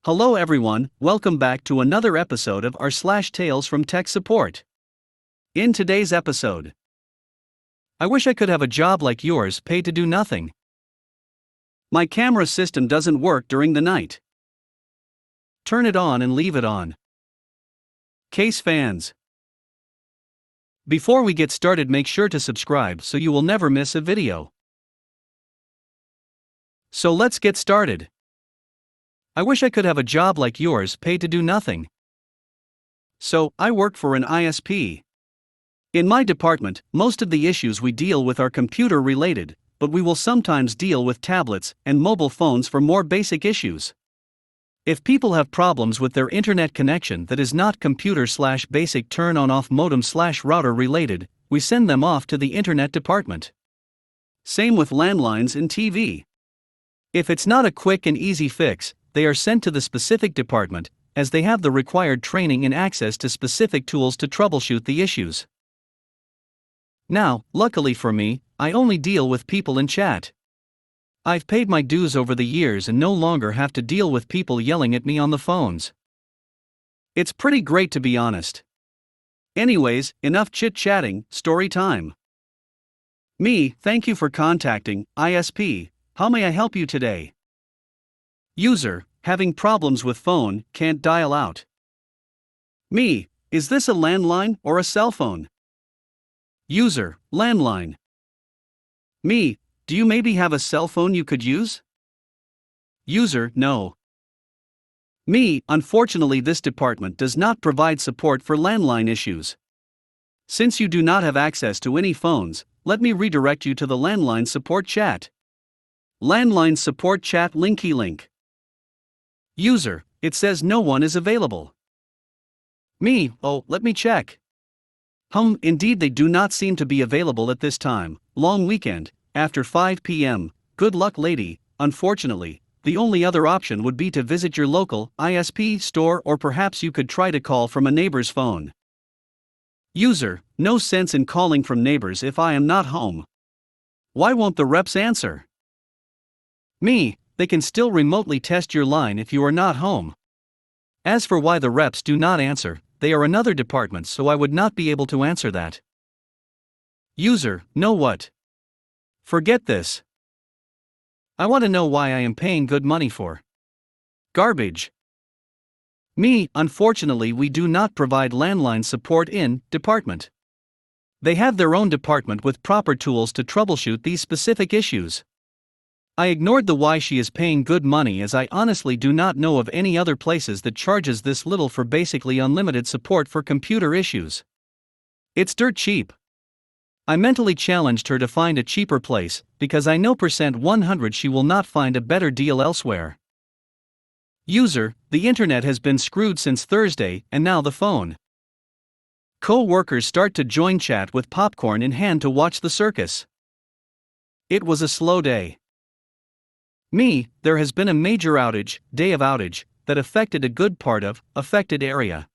Hello everyone, welcome back to another episode of r/slash Tales from Tech Support. In today's episode, I wish I could have a job like yours, paid to do nothing. My camera system doesn't work during the night. Turn it on and leave it on. Case fans. Before we get started, make sure to subscribe so you will never miss a video. So let's get started. I wish I could have a job like yours, paid to do nothing. So, I work for an ISP. In my department, most of the issues we deal with are computer related, but we will sometimes deal with tablets and mobile phones for more basic issues. If people have problems with their internet connection that is not computer/basic turn on off modem/router related, we send them off to the internet department. Same with landlines and TV. If it's not a quick and easy fix, they are sent to the specific department, as they have the required training and access to specific tools to troubleshoot the issues. Now, luckily for me, I only deal with people in chat. I've paid my dues over the years and no longer have to deal with people yelling at me on the phones. It's pretty great, to be honest. Anyways, enough chit-chatting, story time. Me, thank you for contacting ISP. How may I help you today? User, having problems with phone, can't dial out. Me, is this a landline or a cell phone? User, landline. Me, do you maybe have a cell phone you could use? User, no. Me, unfortunately this department does not provide support for landline issues. Since you do not have access to any phones, let me redirect you to the landline support chat. Landline support chat linky link. User, it says no one is available. Me, oh, let me check. Indeed they do not seem to be available at this time, long weekend, after 5 p.m., good luck lady. Unfortunately, the only other option would be to visit your local ISP store, or perhaps you could try to call from a neighbor's phone. User, no sense in calling from neighbors if I am not home. Why won't the reps answer? Me, they can still remotely test your line if you are not home. As for why the reps do not answer, they are another department, so I would not be able to answer that. User, know what? Forget this. I want to know why I am paying good money for garbage. Me, unfortunately we do not provide landline support in department. They have their own department with proper tools to troubleshoot these specific issues. I ignored the why she is paying good money, as I honestly do not know of any other places that charges this little for basically unlimited support for computer issues. It's dirt cheap. I mentally challenged her to find a cheaper place, because I know %100 she will not find a better deal elsewhere. User, the internet has been screwed since Thursday, and now the phone. Co-workers start to join chat with popcorn in hand to watch the circus. It was a slow day. Me, there has been a major outage, day of outage, that affected a good part of affected area.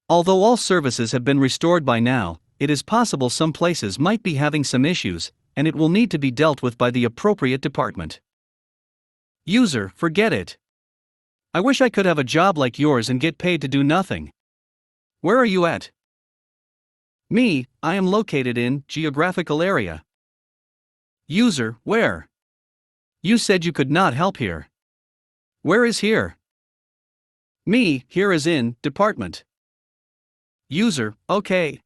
Although all services have been restored by now, it is possible some places might be having some issues, and it will need to be dealt with by the appropriate department. User, forget it. I wish I could have a job like yours and get paid to do nothing. Where are you at? Me, I am located in geographical area. User, where? You said you could not help here. Where is here? Me, here is in department. User, okay.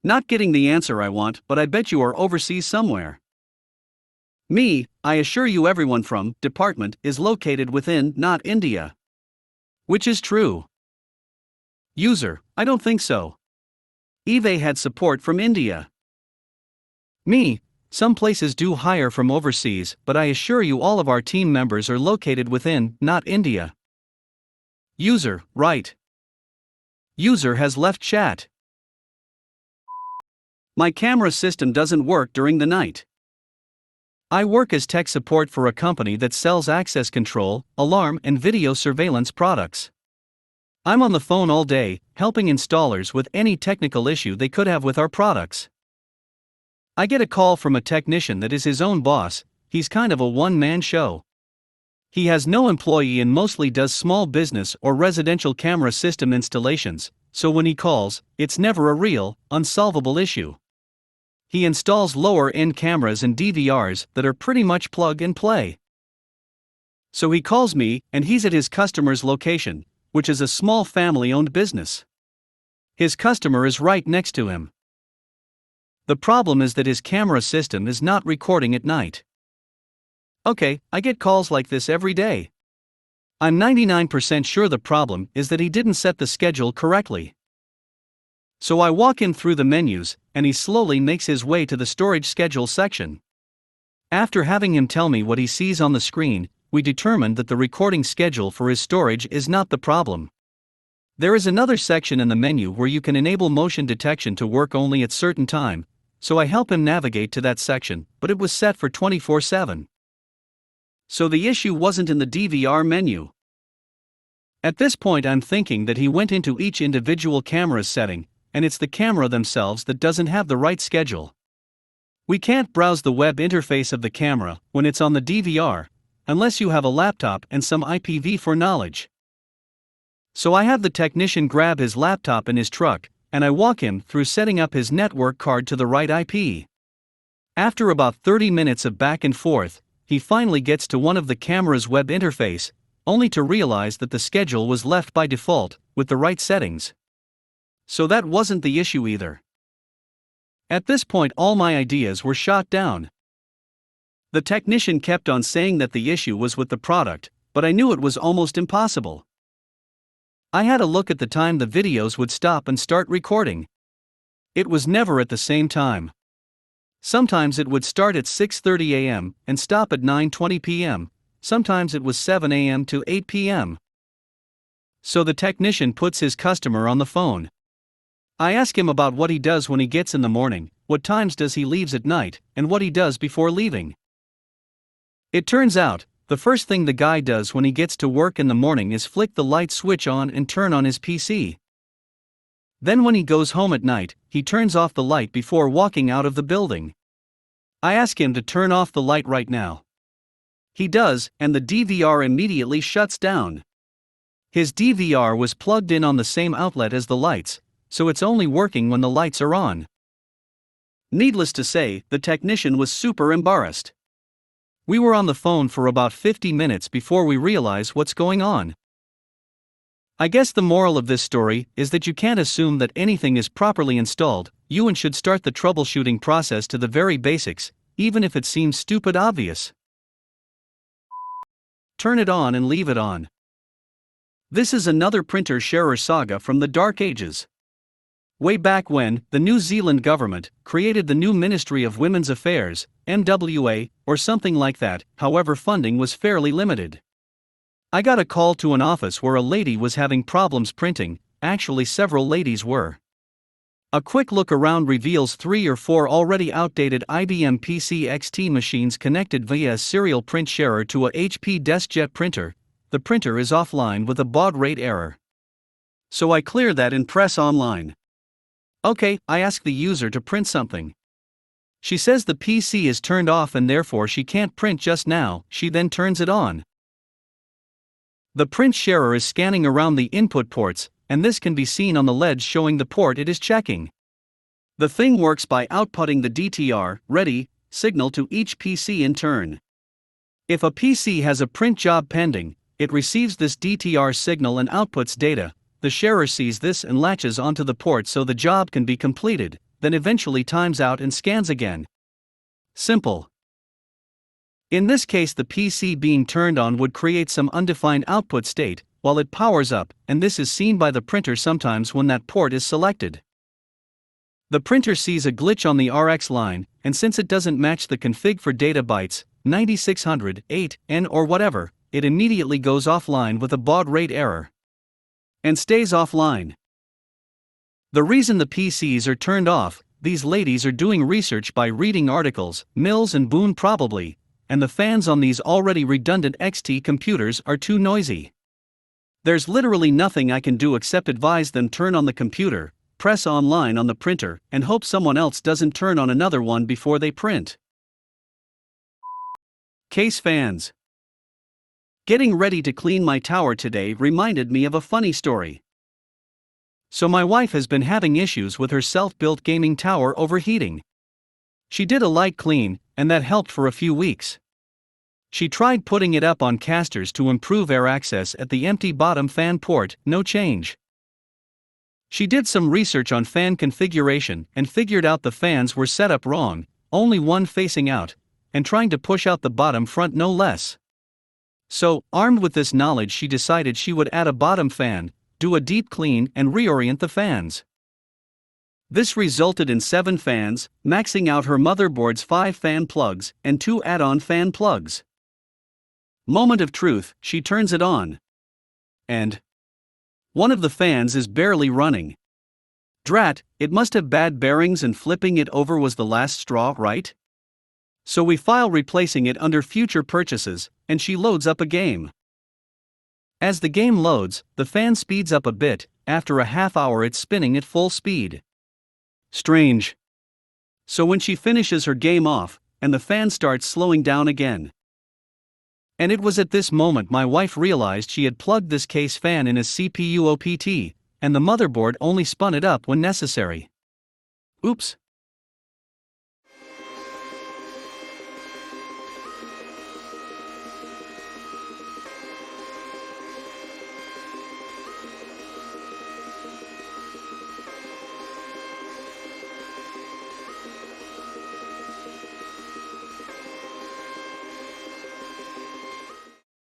Not getting the answer I want, but I bet you are overseas somewhere. Me, I assure you everyone from department is located within not India. Which is true. User, I don't think so. Eve had support from India. Me, some places do hire from overseas, but I assure you all of our team members are located within not India. User, right. User has left chat. My camera system doesn't work during the night. I work as tech support for a company that sells access control, alarm, and video surveillance products. I'm on the phone all day, helping installers with any technical issue they could have with our products. I get a call from a technician that is his own boss. He's kind of a one-man show. He has no employee and mostly does small business or residential camera system installations, so when he calls, it's never a real, unsolvable issue. He installs lower-end cameras and DVRs that are pretty much plug and play. So he calls me, and he's at his customer's location, which is a small family-owned business. His customer is right next to him. The problem is that his camera system is not recording at night. Okay, I get calls like this every day. I'm 99% sure the problem is that he didn't set the schedule correctly. So I walk him through the menus, and he slowly makes his way to the storage schedule section. After having him tell me what he sees on the screen, we determined that the recording schedule for his storage is not the problem. There is another section in the menu where you can enable motion detection to work only at certain time, so I help him navigate to that section, but it was set for 24/7. So the issue wasn't in the DVR menu. At this point I'm thinking that he went into each individual camera's setting, and it's the camera themselves that doesn't have the right schedule. We can't browse the web interface of the camera when it's on the DVR, unless you have a laptop and some IPv4 knowledge. So I have the technician grab his laptop in his truck, and I walk him through setting up his network card to the right IP. After about 30 minutes of back and forth, he finally gets to one of the camera's web interface, only to realize that the schedule was left by default, with the right settings. So that wasn't the issue either. At this point all my ideas were shot down. The technician kept on saying that the issue was with the product, but I knew it was almost impossible. I had a look at the time the videos would stop and start recording. It was never at the same time. Sometimes it would start at 6:30 a.m. and stop at 9:20 p.m., sometimes it was 7 a.m. to 8 p.m. So the technician puts his customer on the phone. I ask him about what he does when he gets in the morning, what times does he leaves at night, and what he does before leaving. It turns out, the first thing the guy does when he gets to work in the morning is flick the light switch on and turn on his PC. Then when he goes home at night, he turns off the light before walking out of the building. I ask him to turn off the light right now. He does, and the DVR immediately shuts down. His DVR was plugged in on the same outlet as the lights, so it's only working when the lights are on. Needless to say, the technician was super embarrassed. We were on the phone for about 50 minutes before we realize what's going on. I guess the moral of this story is that you can't assume that anything is properly installed. You should start the troubleshooting process to the very basics, even if it seems stupid obvious. Turn it on and leave it on. This is another printer sharer saga from the dark ages. Way back when, the New Zealand government created the new Ministry of Women's Affairs, MWA, or something like that, however funding was fairly limited. I got a call to an office where a lady was having problems printing, actually several ladies were. A quick look around reveals 3 or 4 already outdated IBM PC XT machines connected via a serial print sharer to a HP DeskJet printer. The printer is offline with a baud rate error. So I clear that and press online. Okay, I ask the user to print something. She says the PC is turned off and therefore she can't print just now. She then turns it on. The print sharer is scanning around the input ports, and this can be seen on the LED showing the port it is checking. The thing works by outputting the DTR, ready, signal to each PC in turn. If a PC has a print job pending, it receives this DTR signal and outputs data. The sharer sees this and latches onto the port so the job can be completed, then eventually times out and scans again. Simple. In this case, the PC being turned on would create some undefined output state while it powers up, and this is seen by the printer sometimes when that port is selected. The printer sees a glitch on the RX line, and since it doesn't match the config for data bytes, 9600, 8, N or whatever, it immediately goes offline with a baud rate error. And stays offline. The reason the PCs are turned off, these ladies are doing research by reading articles, Mills and Boone probably, and the fans on these already redundant XT computers are too noisy. There's literally nothing I can do except advise them turn on the computer, press online on the printer, and hope someone else doesn't turn on another one before they print. Case fans. Getting ready to clean my tower today reminded me of a funny story. So my wife has been having issues with her self-built gaming tower overheating. She did a light clean, and that helped for a few weeks. She tried putting it up on casters to improve air access at the empty bottom fan port, no change. She did some research on fan configuration and figured out the fans were set up wrong, only one facing out, and trying to push out the bottom front no less. So, armed with this knowledge, she decided she would add a bottom fan, do a deep clean and reorient the fans. This resulted in 7 fans, maxing out her motherboard's 5 fan plugs and 2 add-on fan plugs. Moment of truth, she turns it on. And one of the fans is barely running. Drat, it must have bad bearings and flipping it over was the last straw, right? So we file replacing it under future purchases, and she loads up a game. As the game loads, the fan speeds up a bit. After a half hour it's spinning at full speed. Strange. So when she finishes her game off, and the fan starts slowing down again. And it was at this moment my wife realized she had plugged this case fan in as CPU OPT, and the motherboard only spun it up when necessary. Oops.